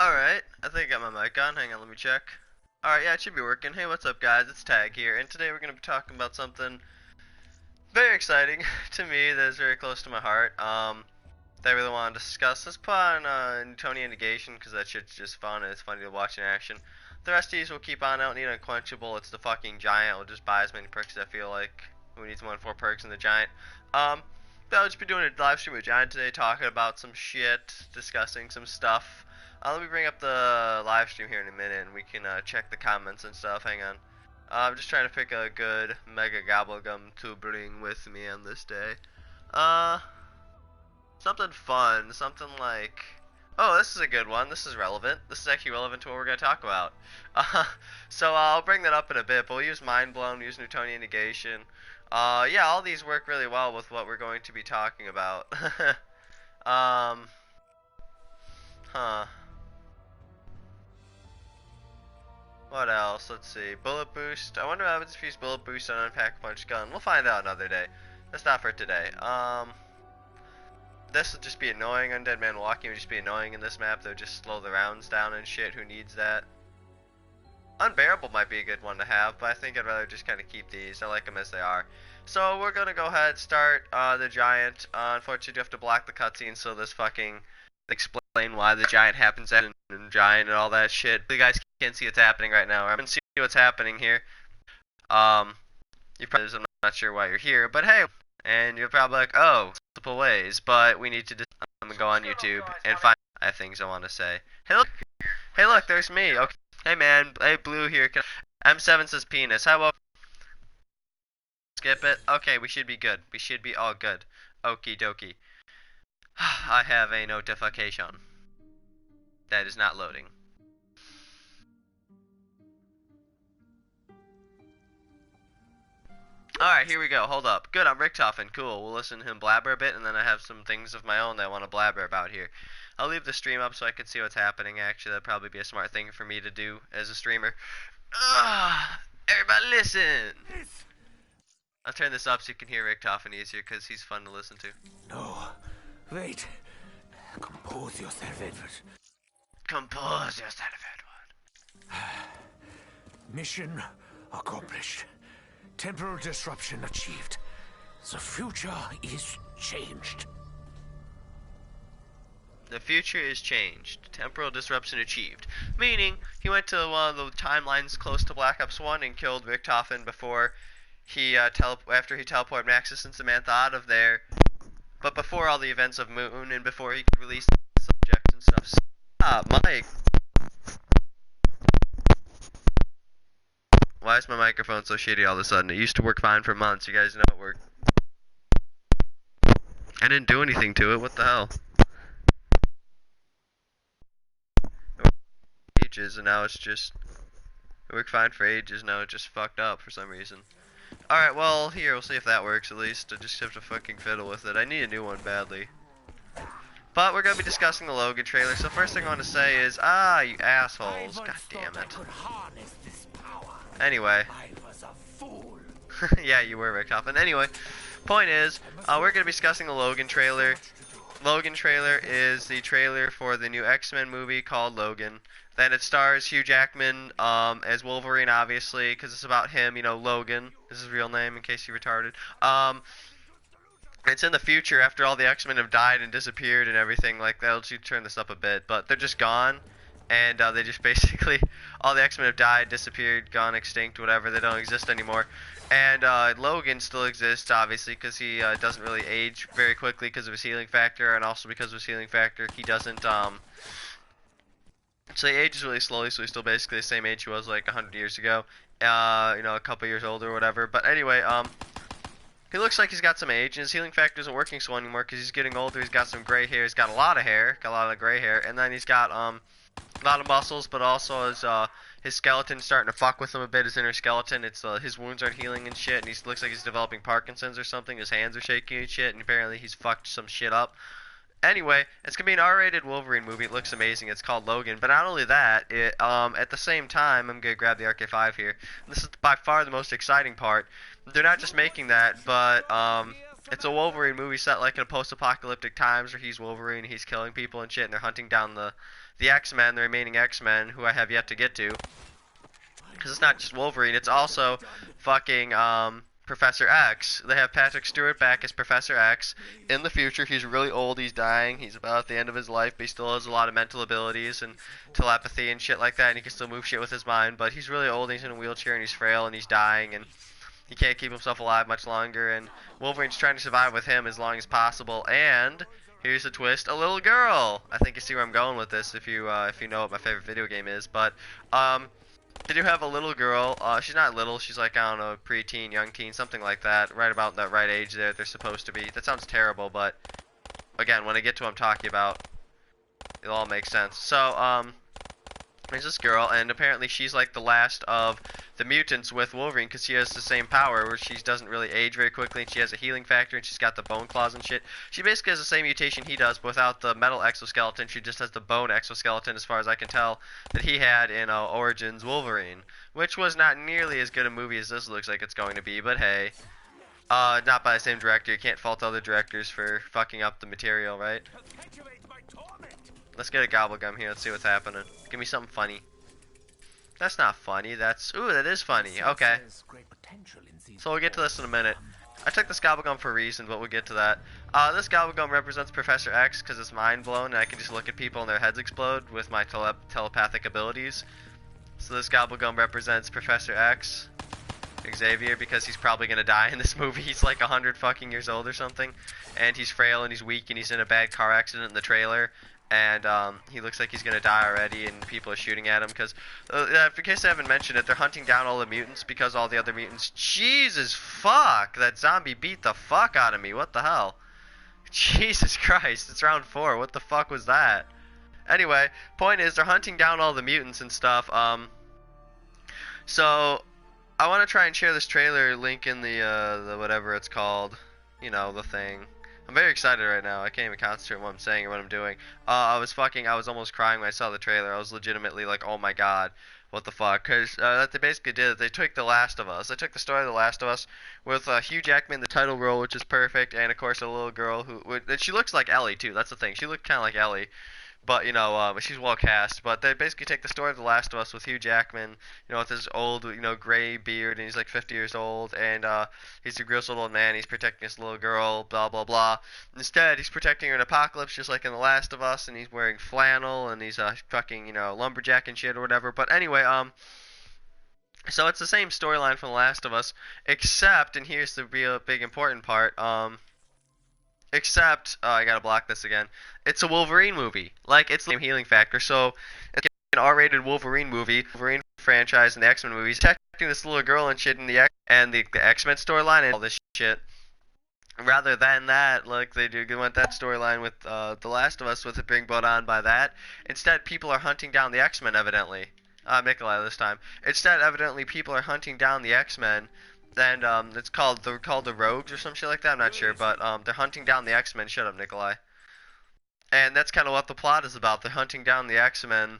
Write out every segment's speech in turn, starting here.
Alright, I think I got my mic on. Hang on, let me check. Alright, yeah, it should be working. Hey, what's up, guys? It's Tag here, and today we're going to be talking about something very exciting to me that is very close to my heart. That I really want to discuss. Let's put on Newtonian negation, because that shit's just fun and it's funny to watch in action. The rest of these will keep on. I don't need unquenchable. It's the fucking giant. We'll just buy as many perks as I feel like. Who needs more than 4 perks in the giant? I'll just be doing a live stream with Giant today, talking about some shit, discussing some stuff. Let me bring up the live stream here in a minute, and we can check the comments and stuff. Hang on. I'm just trying to pick a good mega gobblegum to bring with me on this day. Something fun, something like... Oh, this is a good one. This is relevant. This is actually relevant to what we're going to talk about. So I'll bring that up in a bit, but we'll use Mind Blown, use Newtonian negation. Yeah, all these work really well with what we're going to be talking about. Huh. What else? Let's see. Bullet boost. I wonder what happens if you use bullet boost on Unpack Punch gun. We'll find out another day. That's not for today. This would just be annoying. Undead Man walking would just be annoying in this map. They would just slow the rounds down and shit. Who needs that? Unbearable might be a good one to have, but I think I'd rather just kind of keep these. I like them as they are. So we're going to go ahead and start the giant. Unfortunately, you have to block the cutscene so this fucking explain why the giant happens and giant and all that shit. You guys can't see what's happening right now. I'm going to see what's happening here. You probably, I'm not sure why you're here, but hey, and you're probably like, oh, multiple ways, but we need to just go on YouTube and find things I want to say. Hey look, there's me. Okay. Hey man, hey Blue here. M7 says penis. How about skip it? Okay, we should be good. We should be all good. Okie dokie. I have a notification that is not loading. Alright, here we go. Hold up. Good, I'm Richtofen. Cool. We'll listen to him blabber a bit, and then I have some things of my own that I want to blabber about here. I'll leave the stream up so I can see what's happening. Actually, that'd probably be a smart thing for me to do as a streamer. Everybody listen! I'll turn this up so you can hear Richtofen easier, because he's fun to listen to. No. Wait. Compose yourself, Edward. Compose yourself, Edward. Mission accomplished. Temporal disruption achieved. The future is changed. The future is changed. Temporal disruption achieved. Meaning, he went to one of the timelines close to Black Ops 1 and killed Richtofen before he, after he teleported Maxis and Samantha out of there. But before all the events of Moon and before he could release the subjects and stuff. Stop, Mike! Why is my microphone so shitty all of a sudden? It used to work fine for months. You guys know it worked. I didn't do anything to it. What the hell? Ages, and now it's just... It worked fine for ages, now it just fucked up for some reason. Alright, well, here, we'll see if that works at least. I just have to fucking fiddle with it. I need a new one badly. But we're going to be discussing the Logan trailer, so first thing I want to say is, you assholes. God damn it. Anyway. Yeah, you were, Richtofen. Anyway, point is, we're going to be discussing the Logan trailer. Logan trailer is the trailer for the new X-Men movie called Logan. Then it stars Hugh Jackman as Wolverine, obviously, because it's about him, you know, Logan. This is his real name, in case you're retarded. It's in the future after all the X-Men have died and disappeared and everything like that. I'll just turn this up a bit, but they're just gone. And they just basically, all the X-Men have died, disappeared, gone extinct, whatever. They don't exist anymore. And Logan still exists, obviously, because he doesn't really age very quickly because of his healing factor, and also because of his healing factor, he doesn't, so he ages really slowly, so he's still basically the same age he was like 100 years ago. You know, a couple years older or whatever. But anyway, he looks like he's got some age, and his healing factor isn't working so anymore because he's getting older. He's got some gray hair. He's got a lot of hair, got a lot of gray hair, and then he's got a lot of muscles, but also his skeleton's starting to fuck with him a bit. His inner skeleton, it's his wounds aren't healing and shit, and he looks like he's developing Parkinson's or something. His hands are shaking and shit, and apparently he's fucked some shit up. Anyway, it's gonna be an R-rated Wolverine movie. It looks amazing. It's called Logan. But not only that, it at the same time, I'm gonna grab the RK5 here. This is by far the most exciting part. They're not just making that, but it's a Wolverine movie set like in a post-apocalyptic times where he's Wolverine, he's killing people and shit, and they're hunting down the the X-Men, the remaining X-Men, who I have yet to get to. Because it's not just Wolverine, it's also fucking Professor X. They have Patrick Stewart back as Professor X. In the future, he's really old, he's dying, he's about at the end of his life, but he still has a lot of mental abilities and telepathy and shit like that, and he can still move shit with his mind, but he's really old, he's in a wheelchair, and he's frail, and he's dying, and he can't keep himself alive much longer, and Wolverine's trying to survive with him as long as possible, and here's a twist, a little girl! I think you see where I'm going with this if you know what my favorite video game is, but, they do have a little girl. She's not little. She's like, I don't know, preteen, young teen, something like that. Right about that right age there they're supposed to be. That sounds terrible, but again, when I get to what I'm talking about, it'll all make sense. So, there's this girl, and apparently she's like the last of the mutants with Wolverine because she has the same power where she doesn't really age very quickly, and she has a healing factor, and she's got the bone claws and shit. She basically has the same mutation he does, but without the metal exoskeleton. She just has the bone exoskeleton, as far as I can tell, that he had in Origins Wolverine, which was not nearly as good a movie as this looks like it's going to be, but hey. Not by the same director. You can't fault other directors for fucking up the material, right? Let's get a gobblegum here. Let's see what's happening. Give me something funny. That's not funny. That's... Ooh, that is funny. Okay. So we'll get to this in a minute. I took this gobblegum for a reason, but we'll get to that. This gobblegum represents Professor X because it's mind blown, and I can just look at people and their heads explode with my telepathic abilities. So this gobblegum represents Professor X. Xavier, because he's probably gonna die in this movie. He's like 100 fucking years old or something, and he's frail and he's weak and he's in a bad car accident in the trailer, and he looks like he's gonna die already, and people are shooting at him because, in case I haven't mentioned it, they're hunting down all the mutants because all the other mutants. Jesus fuck! That zombie beat the fuck out of me. What the hell? Jesus Christ! It's round 4. What the fuck was that? Anyway, point is they're hunting down all the mutants and stuff. So I want to try and share this trailer link in the whatever it's called, you know, the thing. I'm very excited right now. I can't even concentrate on what I'm saying or what I'm doing. I was almost crying when I saw the trailer. I was legitimately like, oh my god, what the fuck? Because that they basically did, they took The Last of Us. They took the story of The Last of Us with Hugh Jackman in the title role, which is perfect, and of course a little girl who, she looks like Ellie too. That's the thing. She looked kind of like Ellie. But, you know, she's well cast. But they basically take the story of The Last of Us with Hugh Jackman, you know, with his old, you know, gray beard, and he's like 50 years old, and he's a gross old man, he's protecting this little girl, blah, blah, blah. Instead, he's protecting her in Apocalypse, just like in The Last of Us, and he's wearing flannel, and he's fucking, you know, lumberjack and shit or whatever. But anyway, so it's the same storyline from The Last of Us, except, and here's the real big important part, except, I gotta block this again, it's a Wolverine movie. Like, it's the same healing factor, so it's an R-rated Wolverine movie, Wolverine franchise and the X-Men movies, protecting this little girl and shit in the X-Men storyline and all this shit. Rather than that, like they went that storyline with The Last of Us, with it being brought on by that. Instead, people are hunting down the X-Men, evidently. Nikolai this time. Instead, evidently, people are hunting down the X-Men, and they're called the Rogues or some shit like that. I'm not sure, but they're hunting down the X-Men. Shut up, Nikolai. And that's kind of what the plot is about. They're hunting down the X-Men.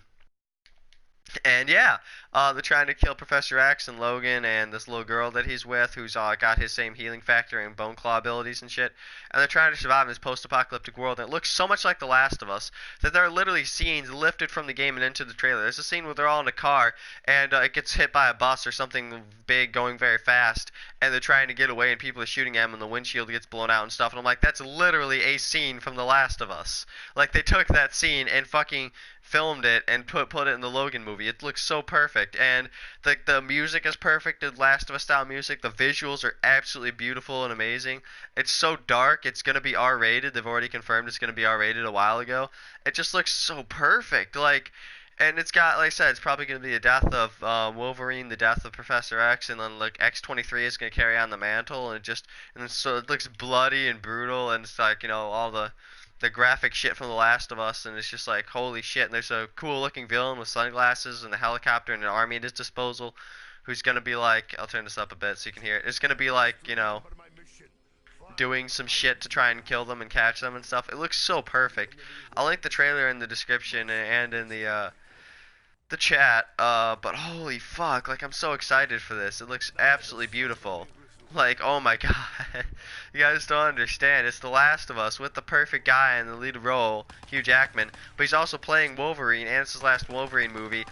And yeah, they're trying to kill Professor X and Logan and this little girl that he's with, who's got his same healing factor and bone claw abilities and shit. And they're trying to survive in this post-apocalyptic world. And it looks so much like The Last of Us that there are literally scenes lifted from the game and into the trailer. There's a scene where they're all in a car and it gets hit by a bus or something big going very fast, and they're trying to get away and people are shooting at them and the windshield gets blown out and stuff. And I'm like, that's literally a scene from The Last of Us. Like, they took that scene and fucking filmed it and put it in the Logan movie. It looks so perfect, and the music is perfect, the Last of Us style music. The visuals are absolutely beautiful and amazing. It's so dark. It's gonna be R-rated. They've already confirmed it's gonna be R-rated a while ago. It just looks so perfect. Like, and it's got, like I said, it's probably gonna be the death of Wolverine, the death of Professor X, and then like X-23 is gonna carry on the mantle, and so it looks bloody and brutal, and it's like, you know, all the graphic shit from The Last of Us, and it's just like, holy shit. And there's a cool looking villain with sunglasses and a helicopter and an army at his disposal, who's gonna be like, I'll turn this up a bit so you can hear it. It's gonna be like, you know, doing some shit to try and kill them and catch them and stuff. It looks so perfect. I'll link the trailer in the description and in the chat, but holy fuck, like, I'm so excited for this. It looks absolutely beautiful. Like, oh my god. You guys don't understand. It's The Last of Us with the perfect guy in the lead role, Hugh Jackman. But he's also playing Wolverine, and it's his last Wolverine movie.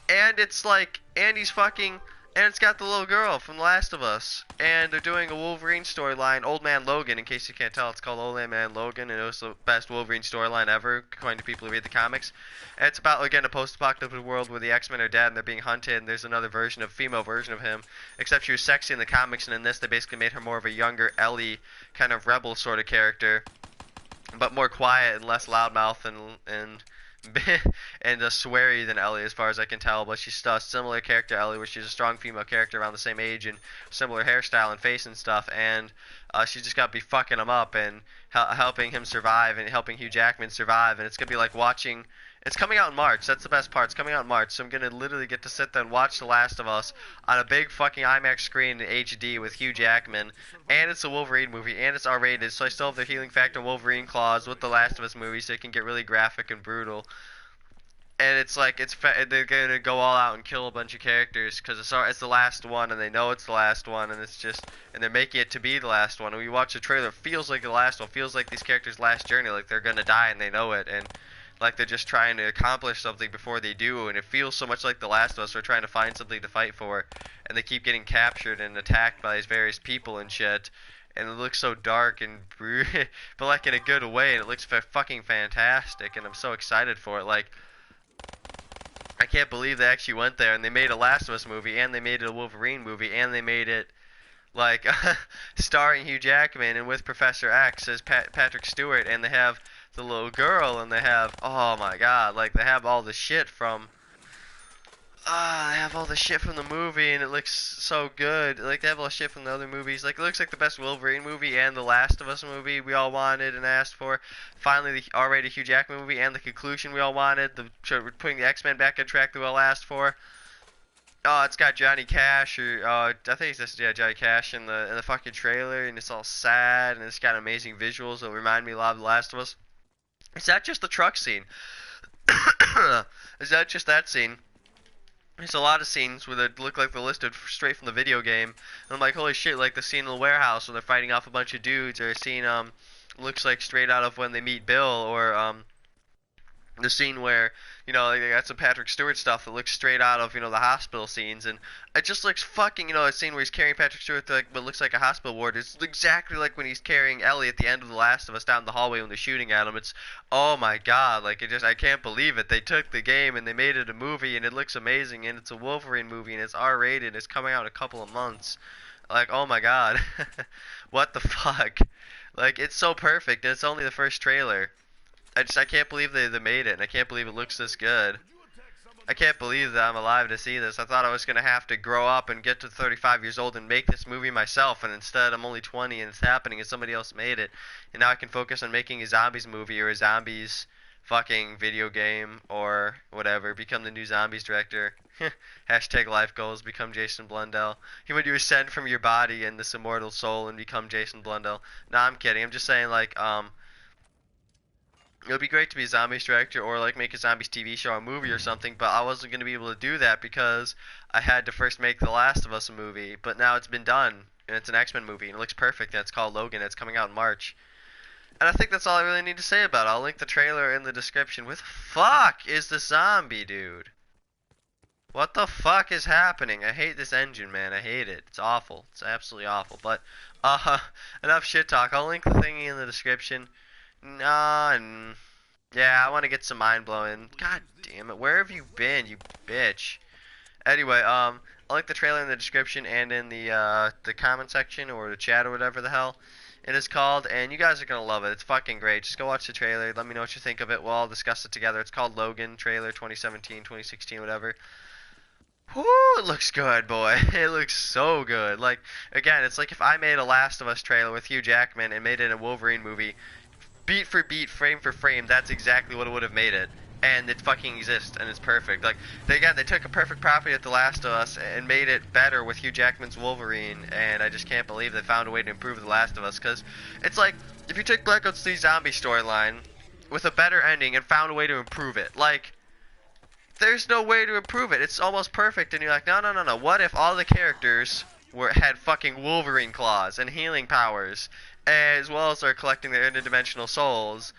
And it's like, and he's fucking, and it's got the little girl from The Last of Us. And they're doing a Wolverine storyline, Old Man Logan, in case you can't tell, it's called Old Man Logan, and it was the best Wolverine storyline ever, according to people who read the comics. And it's about, again, a post-apocalyptic world where the X-Men are dead and they're being hunted, and there's another version, female version of him, except she was sexy in the comics, and in this they basically made her more of a younger Ellie, kind of rebel sort of character, but more quiet and less loudmouth and sweary than Ellie, as far as I can tell. But she's still a similar character to Ellie, where she's a strong female character around the same age and similar hairstyle and face and stuff. And she's just got to be fucking him up and helping him survive and helping Hugh Jackman survive. And it's gonna be like watching. It's coming out in March. That's the best part. It's coming out in March, so I'm gonna literally get to sit there and watch The Last of Us on a big fucking IMAX screen in HD with Hugh Jackman. And it's a Wolverine movie, and it's R-rated, so I still have the healing factor Wolverine clause with The Last of Us movie, so it can get really graphic and brutal. And it's like they're gonna go all out and kill a bunch of characters because it's the last one, and they know it's the last one, and they're making it to be the last one. And when you watch the trailer, it feels like the last one. It feels like these characters' last journey, like they're gonna die and they know it, and like they're just trying to accomplish something before they do. And it feels so much like The Last of Us. They're trying to find something to fight for, and they keep getting captured and attacked by these various people and shit. And it looks so dark and but like in a good way. And it looks fucking fantastic, and I'm so excited for it. Like, I can't believe they actually went there and they made a Last of Us movie, and they made it a Wolverine movie, and they made it like starring Hugh Jackman and with Professor X as Patrick Stewart, and they have the little girl, and they have, oh my god, like they have all the shit from the movie, and it looks so good. Like they have all the shit from the other movies. Like it looks like the best Wolverine movie and the Last of Us movie we all wanted and asked for. Finally, the R-rated Hugh Jackman movie and the conclusion we all wanted. Putting the X-Men back on track that we all asked for. Oh, it's got Johnny Cash, or I think it's just Johnny Cash in the fucking trailer, and it's all sad, and it's got amazing visuals that remind me a lot of The Last of Us. It's not just the truck scene. It's not just that scene. There's a lot of scenes where they look like they're listed straight from the video game. And I'm like, holy shit, like the scene in the warehouse when they're fighting off a bunch of dudes, or a scene looks like straight out of when they meet Bill, or the scene where, you know, like they got some Patrick Stewart stuff that looks straight out of, you know, the hospital scenes, and it just looks fucking, you know, a scene where he's carrying Patrick Stewart to, like, what looks like a hospital ward. It's exactly like when he's carrying Ellie at the end of The Last of Us down the hallway when they're shooting at him. It's, oh my god, like, I can't believe it. They took the game and they made it a movie, and it looks amazing, and it's a Wolverine movie, and it's R-rated, it's coming out in a couple of months. Like, oh my god. What the fuck? Like, it's so perfect, and it's only the first trailer. I can't believe they made it, and I can't believe it looks this good. I can't believe that I'm alive to see this. I thought I was going to have to grow up and get to 35 years old and make this movie myself, and instead I'm only 20 and it's happening and somebody else made it. And now I can focus on making a zombies movie or a zombies fucking video game or whatever. Become the new zombies director. Hashtag life goals. Become Jason Blundell. He would you ascend from your body in this immortal soul and become Jason Blundell. No, I'm kidding. I'm just saying, like, it would be great to be a zombies director or like make a zombies TV show or movie or something, but I wasn't going to be able to do that because I had to first make The Last of Us a movie. But now it's been done, and it's an X-Men movie, and it looks perfect, and it's called Logan. It's coming out in March. And I think that's all I really need to say about it. I'll link the trailer in the description. What the fuck is the zombie, dude? What the fuck is happening? I hate this engine, man. I hate it. It's awful. It's absolutely awful. But, enough shit talk. I'll link the thingy in the description. Yeah, I want to get some mind blowing. God damn it, where have you been, you bitch? Anyway, I'll link the trailer in the description and in the comment section or the chat or whatever the hell it is called, and you guys are gonna love it. It's fucking great. Just go watch the trailer. Let me know what you think of it. We'll all discuss it together. It's called Logan trailer 2017, 2016, whatever. Whoo, it looks good, boy. It looks so good. Like, again, it's like if I made a Last of Us trailer with Hugh Jackman and made it a Wolverine movie. Beat for beat, frame for frame, that's exactly what it would have made it. And it fucking exists, and it's perfect. Like, they took a perfect property at The Last of Us and made it better with Hugh Jackman's Wolverine, and I just can't believe they found a way to improve The Last of Us, because it's like, if you took Black Ops 3 zombie storyline with a better ending and found a way to improve it, like, there's no way to improve it. It's almost perfect, and you're like, no, what if all the characters were had fucking Wolverine claws and healing powers, as well as they're collecting their interdimensional souls.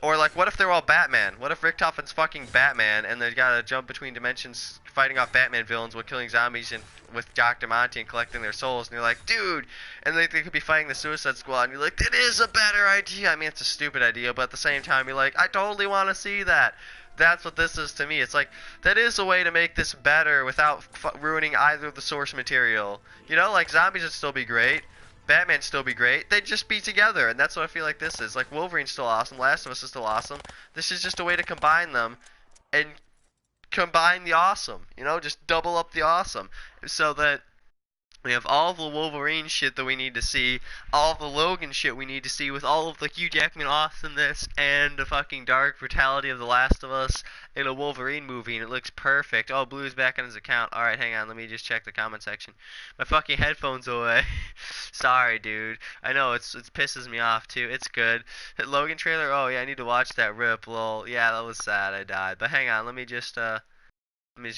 Or like, what if they're all Batman? What if Richtofen's fucking Batman and they gotta jump between dimensions, fighting off Batman villains while killing zombies and with Dr. Monty and collecting their souls? And you're like, dude, and they could be fighting the Suicide Squad, and you're like, that is a better idea. I mean, it's a stupid idea, but at the same time, you're like, I totally want to see that. That's what this is to me. It's like, that is a way to make this better without ruining either of the source material. You know, like, zombies would still be great. Batman still be great. They'd just be together, and that's what I feel like this is. Like, Wolverine's still awesome. Last of Us is still awesome. This is just a way to combine them and combine the awesome. You know, just double up the awesome. So that we have all the Wolverine shit that we need to see, all the Logan shit we need to see, with all of the Hugh Jackman awesomeness and the fucking dark brutality of The Last of Us in a Wolverine movie, and it looks perfect. Oh, Blue's back on his account. Alright, hang on, let me just check the comment section. My fucking headphones away. Sorry, dude. I know, it pisses me off, too. It's good. Logan trailer? Oh, yeah, I need to watch that rip, lol. Yeah, that was sad, I died. But hang on, let me just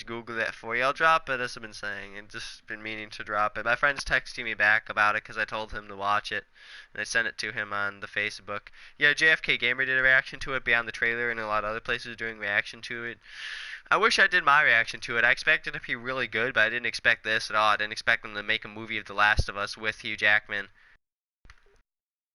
Google that for you. I'll drop it, as I've been saying, and just been meaning to drop it. My friend's texting me back about it because I told him to watch it, and I sent it to him on the Facebook. Yeah, JFK Gamer did a reaction to it beyond the trailer, and a lot of other places doing reaction to it. I wish I did my reaction to it. I expected it to be really good, but I didn't expect this at all. I didn't expect them to make a movie of The Last of Us with Hugh Jackman.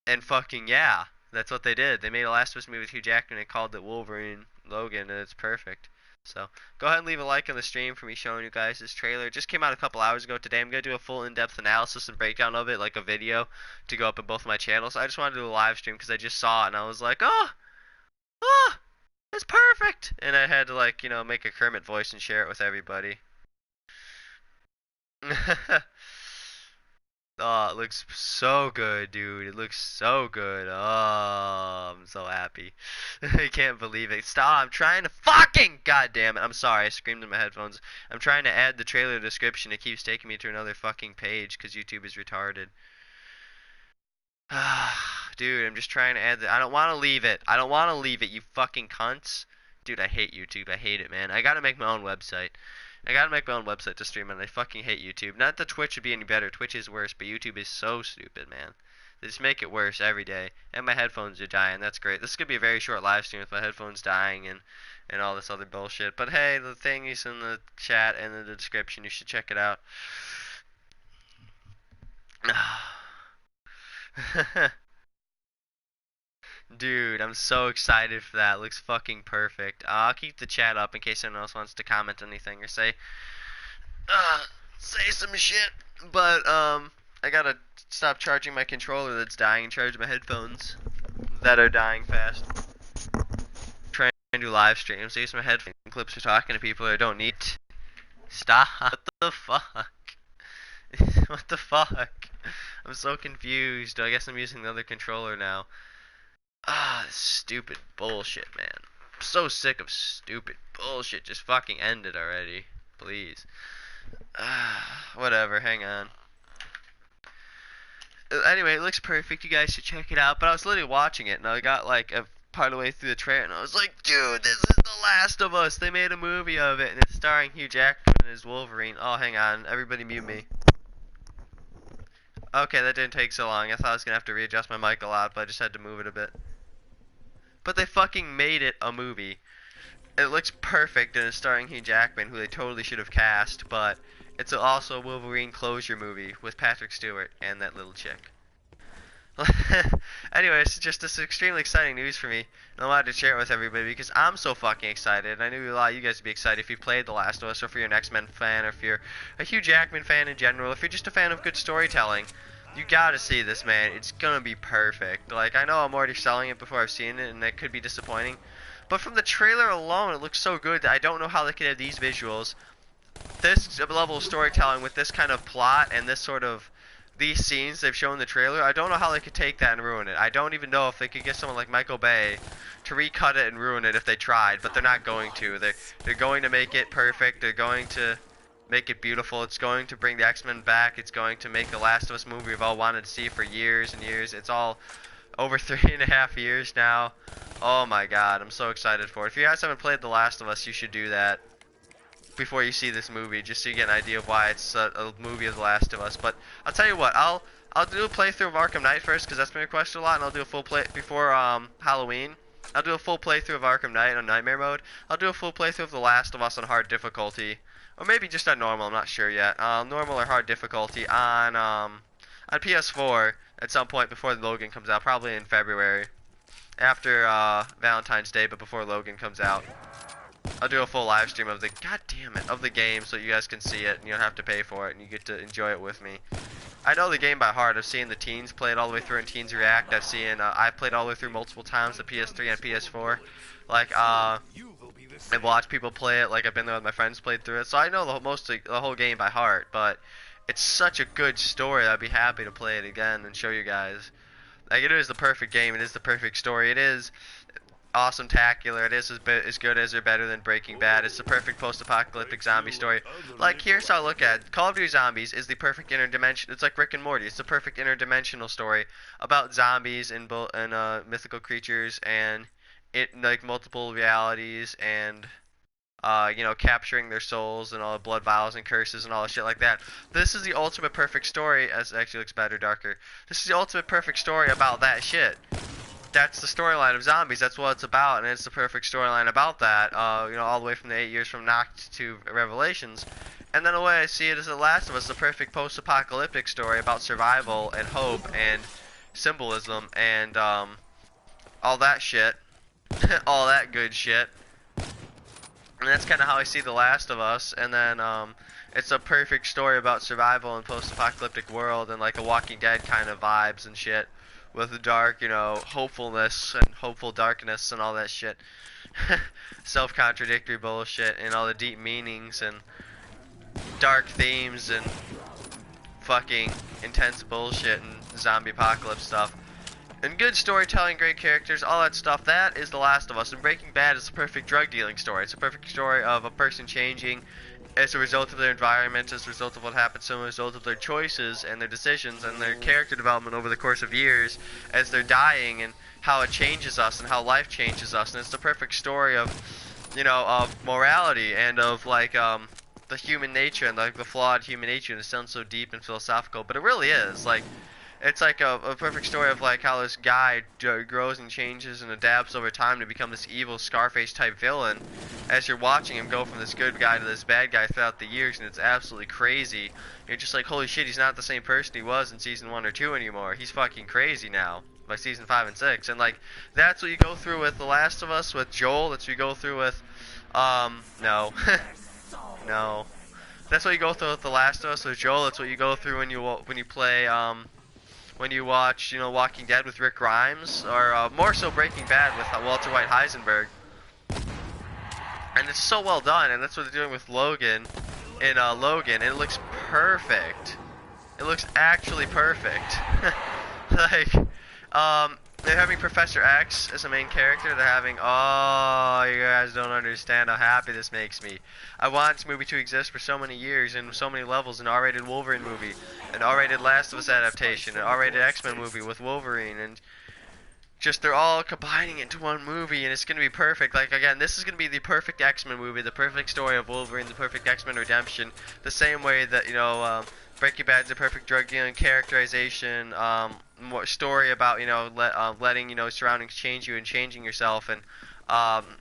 And fucking yeah, that's what they did. They made a Last of Us movie with Hugh Jackman and called it Wolverine Logan, and it's perfect. So, go ahead and leave a like on the stream for me showing you guys this trailer. It just came out a couple hours ago today. I'm going to do a full in-depth analysis and breakdown of it, like a video, to go up in both of my channels. I just wanted to do a live stream because I just saw it and I was like, oh, it's perfect! And I had to, like, you know, make a Kermit voice and share it with everybody. Oh, it looks so good, dude. It looks so good. Oh, I'm so happy. I can't believe it. Stop. I'm trying to fucking... God damn it. I'm sorry. I screamed in my headphones. I'm trying to add the trailer description. It keeps taking me to another fucking page because YouTube is retarded. Dude, I'm just trying to add the... I don't want to leave it. I don't want to leave it, you fucking cunts. Dude, I hate YouTube. I hate it, man. I gotta make my own website. I gotta make my own website to stream on. I fucking hate YouTube. Not that Twitch would be any better. Twitch is worse, but YouTube is so stupid, man. They just make it worse every day. And my headphones are dying. That's great. This is gonna be a very short live stream with my headphones dying and all this other bullshit. But hey, the thing is in the chat and in the description. You should check it out. Dude, I'm so excited for that. It looks fucking perfect. I'll keep the chat up in case anyone else wants to comment anything or say some shit. But I gotta stop charging my controller that's dying and charge my headphones that are dying fast. Trying to do live streams. Use my headphone clips for talking to people I don't need. Stop. What the fuck? What the fuck? I'm so confused. I guess I'm using the other controller now. Stupid bullshit, man. I'm so sick of stupid bullshit. Just fucking end it already. Please. Whatever, hang on. Anyway, it looks perfect. You guys should check it out. But I was literally watching it, and I got like a part of the way through the trailer, and I was like, dude, this is The Last of Us. They made a movie of it, and it's starring Hugh Jackman as Wolverine. Oh, hang on. Everybody mute me. Okay, that didn't take so long. I thought I was going to have to readjust my mic a lot, but I just had to move it a bit. But they fucking made it a movie. It looks perfect, and it's starring Hugh Jackman, who they totally should have cast, but it's also a Wolverine closure movie with Patrick Stewart and that little chick. Anyway, it's just this extremely exciting news for me, and I wanted to share it with everybody because I'm so fucking excited. And I knew a lot of you guys would be excited if you played The Last of Us, or if you're an X-Men fan, or if you're a Hugh Jackman fan in general, if you're just a fan of good storytelling. You gotta see this, man. It's gonna be perfect. Like, I know I'm already selling it before I've seen it, and that could be disappointing. But from the trailer alone, it looks so good that I don't know how they could have these visuals, this level of storytelling with this kind of plot, and this sort of, these scenes they've shown in the trailer. I don't know how they could take that and ruin it. I don't even know if they could get someone like Michael Bay to recut it and ruin it if they tried, but they're not going to. They're going to make it perfect. They're going to make it beautiful. It's going to bring the X-Men back. It's going to make the Last of Us movie we've all wanted to see for years and years. It's all over 3.5 years now. Oh my god, I'm so excited for it. If you guys haven't played The Last of Us, you should do that. before you see this movie, just so you get an idea of why it's a movie of The Last of Us. But I'll tell you what, I'll do a playthrough of Arkham Knight first, because that's been requested a lot, and I'll do a full play before Halloween. I'll do a full playthrough of Arkham Knight on Nightmare Mode. I'll do a full playthrough of The Last of Us on hard difficulty, or maybe just on normal. I'm not sure yet. Normal or hard difficulty on PS4 at some point before Logan comes out, probably in February, after Valentine's Day, but before Logan comes out. I'll do a full live stream of the of the game, so you guys can see it and you don't have to pay for it and you get to enjoy it with me. I know the game by heart. I've seen the teens play it all the way through and teens react. I've played all the way through multiple times, the PS3 and PS4. Like I've watched people play it. Like I've been there with my friends, played through it, so I know the whole game by heart. But it's such a good story. I'd be happy to play it again and show you guys. Like it is the perfect game. It is the perfect story. It is awesome-tacular. It is as good as or better than Breaking Bad. It's the perfect post-apocalyptic zombie story. Like, here's how I look at it. Call of Duty Zombies is the perfect interdimension. It's like Rick and Morty. It's the perfect interdimensional story about zombies and mythical creatures and like multiple realities and you know, capturing their souls and all the blood vials and curses and all the shit like that. This is the ultimate perfect story. As it actually looks better, darker. This is the ultimate perfect story about that shit. That's the storyline of Zombies. That's what it's about, and it's the perfect storyline about that. You know, all the way from the 8 years from Noct to Revelations. And then the way I see it is The Last of Us, the perfect post-apocalyptic story about survival and hope and symbolism and all that shit, all that good shit. And that's kind of how I see The Last of Us. And then it's a perfect story about survival in post-apocalyptic world and like a Walking Dead kind of vibes and shit. With the dark, you know, hopefulness and hopeful darkness and all that shit. Self-contradictory bullshit and all the deep meanings and dark themes and fucking intense bullshit and zombie apocalypse stuff. And good storytelling, great characters, all that stuff. That is The Last of Us. And Breaking Bad is the perfect drug dealing story. It's a perfect story of a person changing as a result of their environment, as a result of what happens to them, as a result of their choices and their decisions and their character development over the course of years as they're dying, and how it changes us and how life changes us. And it's the perfect story of, you know, of morality and of like the human nature and like the flawed human nature. And it sounds so deep and philosophical, but it really is. Like, it's like a perfect story of like how this guy grows and changes and adapts over time to become this evil Scarface type villain as you're watching him go from this good guy to this bad guy throughout the years, and it's absolutely crazy. You're just like, holy shit, he's not the same person he was in season 1 or 2 anymore. He's fucking crazy now by season 5 and 6. And like, that's what you go through with The Last of Us, with Joel. That's what you go through with no. No. That's what you go through with The Last of Us with Joel. That's what you go through when you play when you watch, you know, Walking Dead with Rick Grimes, or more so Breaking Bad with Walter White Heisenberg. And it's so well done, and that's what they're doing with Logan in Logan. It looks perfect. It looks actually perfect. Like, they're having Professor X as a main character. They're having, oh, you guys don't understand how happy this makes me. I want this movie to exist for so many years and so many levels. An R-rated Wolverine movie, an R-rated Last of Us adaptation, an R-rated X-Men movie with Wolverine, and just they're all combining into one movie, and it's going to be perfect. Like, again, this is going to be the perfect X-Men movie, the perfect story of Wolverine, the perfect X-Men redemption, the same way that, you know, Breaking Bad's the perfect drug dealing characterization, story about, you know, letting, you know, surroundings change you and changing yourself, and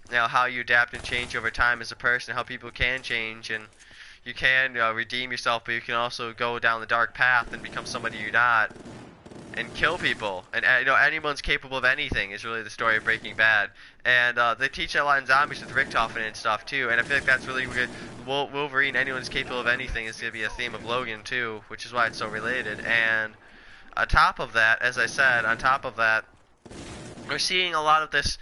you know, how you adapt and change over time as a person, how people can change, and you can redeem yourself, but you can also go down the dark path and become somebody you're not, and kill people. And you know, anyone's capable of anything is really the story of Breaking Bad. And they teach that a lot in Zombies with Richtofen and stuff too, and I feel like that's really good. Wolverine, anyone's capable of anything, is going to be a theme of Logan too, which is why it's so related. And on top of that, as I said, on top of that, we're seeing a lot of this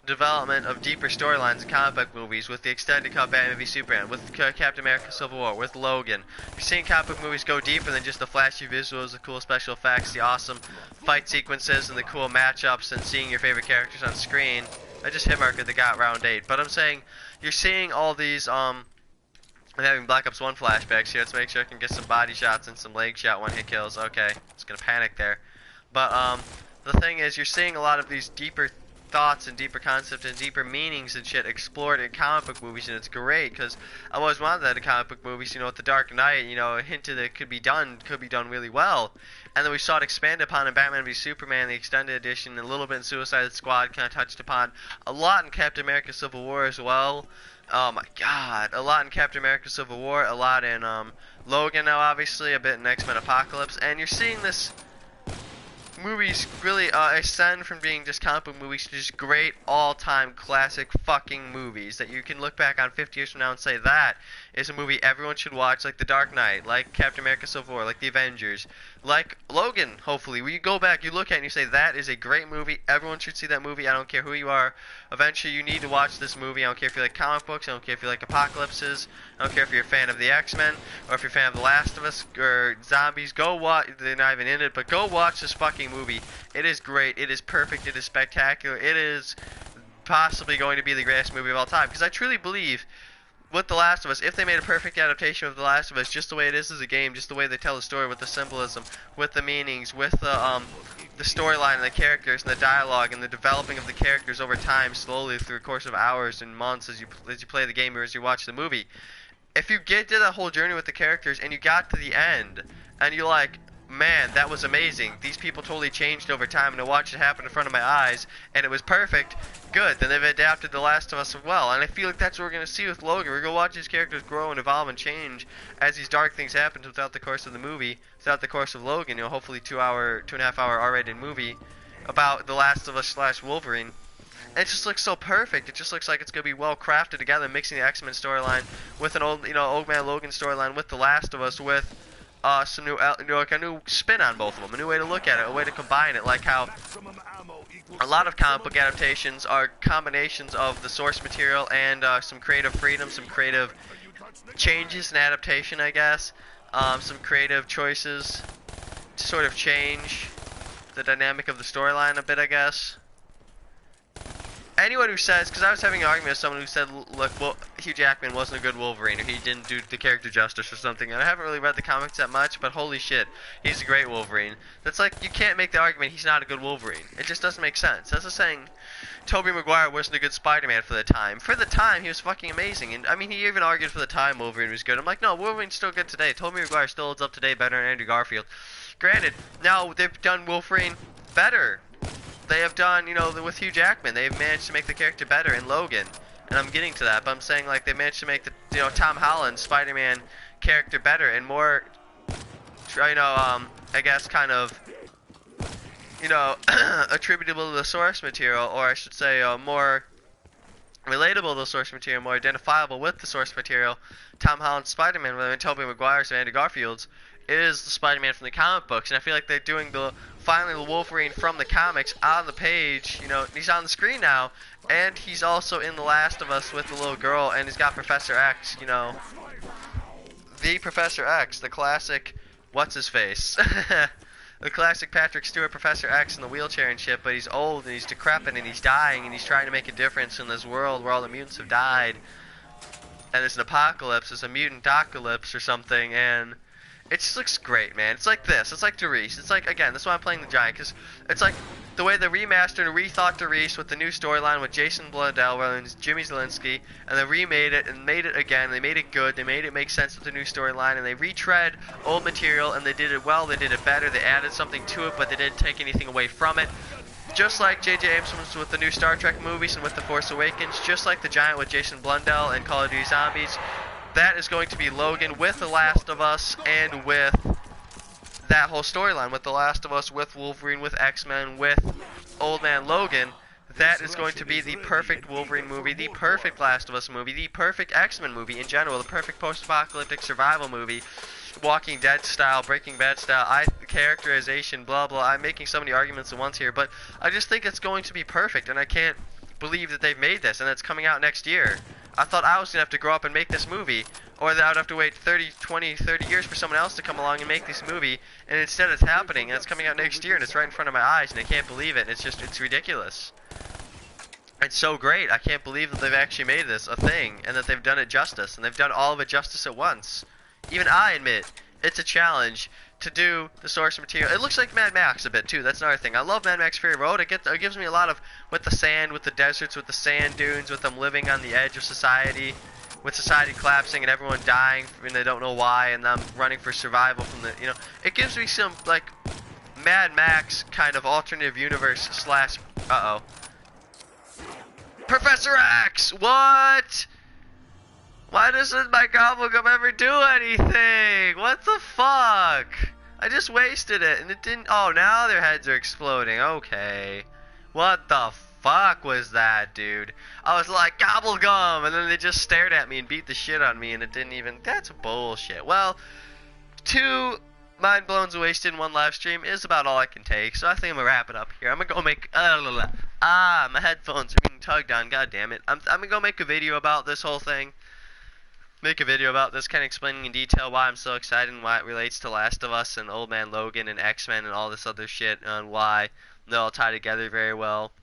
development of deeper storylines in comic book movies with the extended cut Batman v Superman, with Captain America Civil War, with Logan. You're seeing comic book movies go deeper than just the flashy visuals, the cool special effects, the awesome fight sequences, and the cool matchups, and seeing your favorite characters on screen. I just hit marked the got round 8, but I'm saying you're seeing all these I'm having Black Ops 1 flashbacks here. Let's make sure I can get some body shots and some leg shot one hit kills. Okay, it's gonna panic there. But the thing is, you're seeing a lot of these deeper thoughts and deeper concepts and deeper meanings and shit explored in comic book movies, and it's great because I always wanted that in comic book movies. You know, with The Dark Knight, you know, a hint that it could be done really well, and then we saw it expanded upon in Batman v Superman, the extended edition, and a little bit in Suicide Squad, kind of touched upon a lot in Captain America: Civil War as well. Oh my God, a lot in Captain America: Civil War, a lot in Logan now, obviously, a bit in X-Men Apocalypse, and you're seeing this movies really ascend from being just comic book movies to just great all-time classic fucking movies that you can look back on 50 years from now and say that is a movie everyone should watch, like The Dark Knight, like Captain America: Civil War, like The Avengers, like Logan. Hopefully, when you go back, you look at it and you say that is a great movie. Everyone should see that movie. I don't care who you are. Eventually, you need to watch this movie. I don't care if you like comic books. I don't care if you like apocalypses. I don't care if you're a fan of the X-Men or if you're a fan of The Last of Us or zombies. Go watch. They're not even in it, but go watch this fucking movie. It is great. It is perfect. It is spectacular. It is possibly going to be the greatest movie of all time, because I truly believe with The Last of Us, if they made a perfect adaptation of The Last of Us, just the way it is as a game, just the way they tell the story, with the symbolism, with the meanings, with the storyline and the characters and the dialogue and the developing of the characters over time, slowly through the course of hours and months as you play the game or as you watch the movie. If you did that whole journey with the characters and you got to the end and you're like, man, that was amazing. These people totally changed over time, and I watched it happen in front of my eyes, and it was perfect. Good. Then they've adapted The Last of Us well, and I feel like that's what we're going to see with Logan. We're going to watch these characters grow and evolve and change as these dark things happen throughout the course of the movie, throughout the course of Logan. You know, hopefully 2.5-hour R-rated movie about The Last of Us / Wolverine. And it just looks so perfect. It just looks like it's going to be well crafted together, mixing the X-Men storyline with an old man Logan storyline with The Last of Us, with some new, like a new spin on both of them, a new way to look at it, a way to combine it, like how a lot of comic book adaptations are combinations of the source material and some creative freedom, some creative changes and adaptation, I guess, some creative choices to sort of change the dynamic of the storyline a bit, I guess. Anyone who says, because I was having an argument with someone who said, look, well, Hugh Jackman wasn't a good Wolverine, or he didn't do the character justice or something, and I haven't really read the comics that much, but holy shit, he's a great Wolverine. That's like, you can't make the argument he's not a good Wolverine. It just doesn't make sense. That's like saying Tobey Maguire wasn't a good Spider-Man for the time. For the time, he was fucking amazing, and I mean, he even argued for the time Wolverine was good. I'm like, no, Wolverine's still good today. Tobey Maguire still holds up today better than Andrew Garfield. Granted, now they've done Wolverine better. They have done, you know, with Hugh Jackman, they've managed to make the character better in Logan, and I'm getting to that, but I'm saying, like, they managed to make the, you know, Tom Holland Spider-Man character better and more, you know, I guess kind of, you know, attributable to the source material, or I should say, more relatable to the source material, more identifiable with the source material. Tom Holland's Spider-Man, rather than Tobey Maguire's or Andrew Garfield's, is the Spider-Man from the comic books, and I feel like they're doing finally the Wolverine from the comics on the page. You know, he's on the screen now, and he's also in The Last of Us with the little girl, and he's got Professor X, you know, the Professor X, the classic, what's his face, the classic Patrick Stewart Professor X in the wheelchair and shit, but he's old and he's decrepit and he's dying and he's trying to make a difference in this world where all the mutants have died, and there's an apocalypse, there's a mutant docalypse or something, and it just looks great, man. It's like this. It's like Doris. It's like, again, that's why I'm playing the Giant, because it's like the way they remastered and rethought Doris with the new storyline with Jason Blundell rather than Jimmy Zielinski, and they remade it and made it again. They made it good. They made it make sense with the new storyline, and they retread old material, and they did it well. They did it better. They added something to it, but they didn't take anything away from it. Just like J.J. Abrams with the new Star Trek movies and with The Force Awakens, just like the Giant with Jason Blundell and Call of Duty Zombies, that is going to be Logan with The Last of Us and with that whole storyline with The Last of Us, with Wolverine, with X-Men, with Old Man Logan. That is going to be the perfect Wolverine movie, the perfect Last of Us movie, the perfect X-Men movie in general, the perfect post-apocalyptic survival movie, Walking Dead style, Breaking Bad style, characterization, blah blah. I'm making so many arguments at once here, but I just think it's going to be perfect, and I can't believe that they've made this, and it's coming out next year. I thought I was going to have to grow up and make this movie, or that I would have to wait 30 years for someone else to come along and make this movie, and instead it's happening, and it's coming out next year, and it's right in front of my eyes, and I can't believe it. It's ridiculous. It's so great. I can't believe that they've actually made this a thing, and that they've done it justice, and they've done all of it justice at once. Even I admit, it's a challenge to do the source material. It looks like Mad Max a bit too. That's another thing. I love Mad Max Fury Road. It gives me a lot of with the sand, with the deserts, with the sand dunes, with them living on the edge of society, with society collapsing and everyone dying and they don't know why, and them running for survival from the, you know, it gives me some like Mad Max kind of alternative universe slash Professor X! What? Why doesn't my Gobblegum ever do anything? What the fuck? I just wasted it and it didn't. Oh, now their heads are exploding. Okay. What the fuck was that, dude? I was like, Gobblegum! And then they just stared at me and beat the shit on me and it didn't even. That's bullshit. Well, 2 mind blowns wasted in 1 live stream is about all I can take, so I think I'm gonna wrap it up here. I'm gonna go make my headphones are being tugged on, god damn it. I'm gonna go make a video about this whole thing. Make a video about this, kind of explaining in detail why I'm so excited and why it relates to Last of Us and Old Man Logan and X-Men and all this other shit, and why they all tie together very well.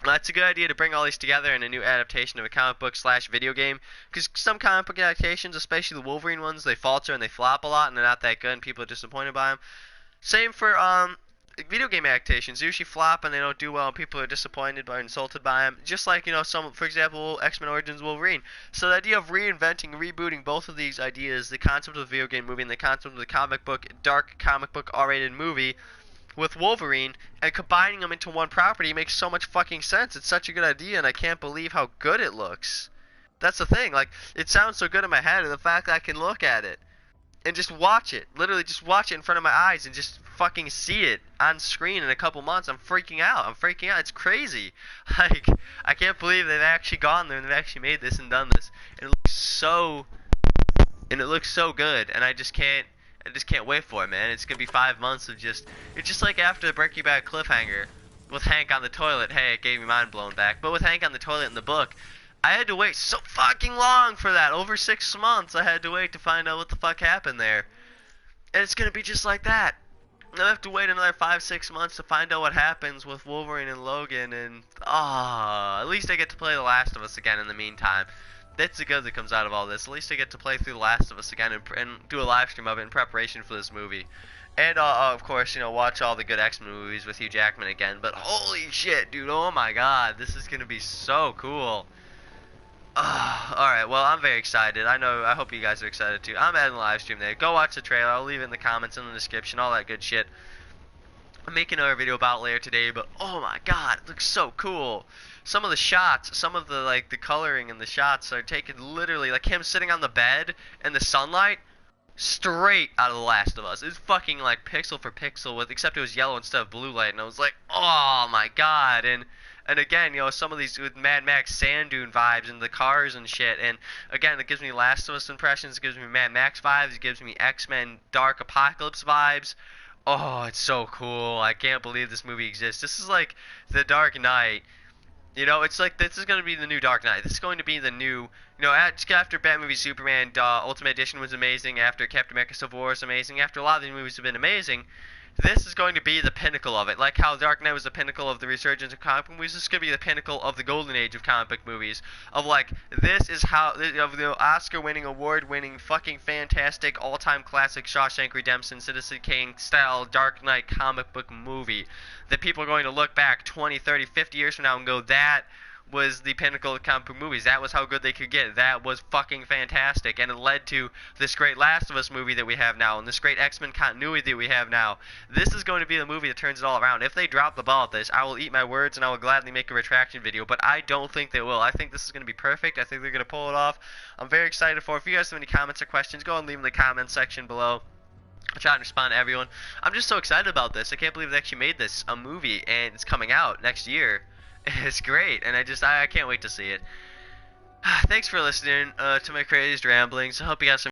It's a good idea to bring all these together in a new adaptation of a comic book slash video game, because some comic book adaptations, especially the Wolverine ones, they falter and they flop a lot and they're not that good and people are disappointed by them. Same for video game adaptations. They usually flop and they don't do well and people are disappointed or insulted by them. Just like, you know, some, for example, X-Men Origins Wolverine. So the idea of reinventing, rebooting both of these ideas, the concept of the video game movie and the concept of the comic book, dark comic book R-rated movie, with Wolverine and combining them into one property makes so much fucking sense. It's such a good idea and I can't believe how good it looks. That's the thing, like, it sounds so good in my head, and the fact that I can look at it and just watch it, literally just watch it in front of my eyes and just fucking see it on screen in a couple months, I'm freaking out. It's crazy. Like, I can't believe they've actually gone there and they've actually made this and done this. And it looks so good, and I just can't wait for it, man. It's gonna be 5 months of just, it's just like after the Breaking Bad cliffhanger with Hank on the toilet. Hey, it gave me mind blown back. But with Hank on the toilet in the book, I had to wait so fucking long for that. Over 6 months I had to wait to find out what the fuck happened there. And it's gonna be just like that. I have to wait another 5-6 months to find out what happens with Wolverine and Logan, and at least I get to play The Last of Us again in the meantime. That's the good that comes out of all this. At least I get to play through The Last of Us again and do a live stream of it in preparation for this movie. And, of course, you know, watch all the good X-Men movies with Hugh Jackman again. But holy shit, dude, oh my god, this is going to be so cool. Alright, well, I'm very excited. I hope you guys are excited too. I'm adding a live stream there. Go watch the trailer. I'll leave it in the comments, in the description, all that good shit. I'm making another video about it later today, but oh my god, it looks so cool. Some of the shots, some of the, like, the coloring in the shots are taken literally, like him sitting on the bed in the sunlight, straight out of The Last of Us. It's fucking like pixel for pixel, with, except it was yellow instead of blue light, and I was like, oh my god. And again, you know, some of these with Mad Max sand dune vibes and the cars and shit, and again, it gives me Last of Us impressions, it gives me Mad Max vibes, it gives me X-Men Dark Apocalypse vibes. Oh, it's so cool. I can't believe this movie exists. This is like The Dark Knight. You know, it's like, this is going to be the new Dark Knight. This is going to be the new, you know, after Batman v Superman, Ultimate Edition was amazing, after Captain America Civil War was amazing, after a lot of these movies have been amazing, this is going to be the pinnacle of it. Like how Dark Knight was the pinnacle of the resurgence of comic book movies, this is going to be the pinnacle of the golden age of comic book movies. Of like, this is how, of the Oscar-winning, award-winning, fucking fantastic, all-time classic Shawshank Redemption, Citizen Kane style Dark Knight comic book movie that people are going to look back 20, 30, 50 years from now and go, that was the pinnacle of comic book movies. That was how good they could get. That was fucking fantastic. And it led to this great Last of Us movie that we have now, and this great X-Men continuity that we have now. This is going to be the movie that turns it all around. If they drop the ball at this, I will eat my words and I will gladly make a retraction video, but I don't think they will. I think this is going to be perfect. I think they're going to pull it off. I'm very excited for it. If you guys have any comments or questions, go and leave them in the comments section below. I'll try to respond to everyone. I'm just so excited about this. I can't believe they actually made this a movie, and it's coming out next year. It's great, and I can't wait to see it. Thanks for listening to my crazy ramblings. I hope you guys